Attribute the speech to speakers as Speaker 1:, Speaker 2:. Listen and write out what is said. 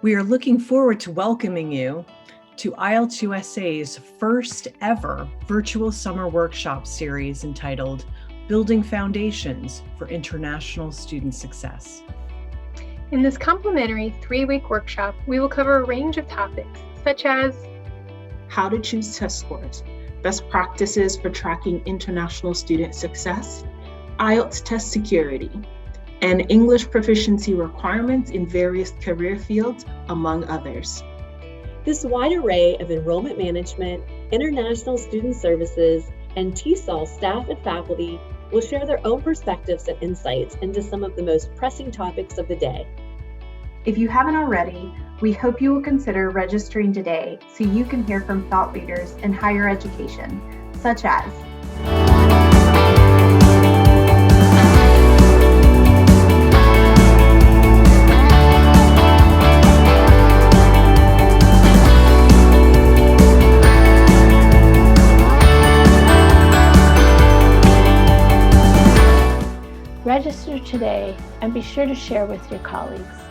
Speaker 1: We are looking forward to welcoming you to IELTS USA's first ever virtual summer workshop series entitled Building Foundations for International Student Success.
Speaker 2: In this complimentary 3-week workshop, we will cover a range of topics such as
Speaker 3: how to choose test scores, best practices for tracking international student success, IELTS test security, and English proficiency requirements in various career fields, among others.
Speaker 4: This wide array of enrollment management, international student services, and TESOL staff and faculty will share their own perspectives and insights into some of the most pressing topics of the day.
Speaker 5: If you haven't already, we hope you will consider registering today so you can hear from thought leaders in higher education, such as
Speaker 6: Register today and be sure to share with your colleagues.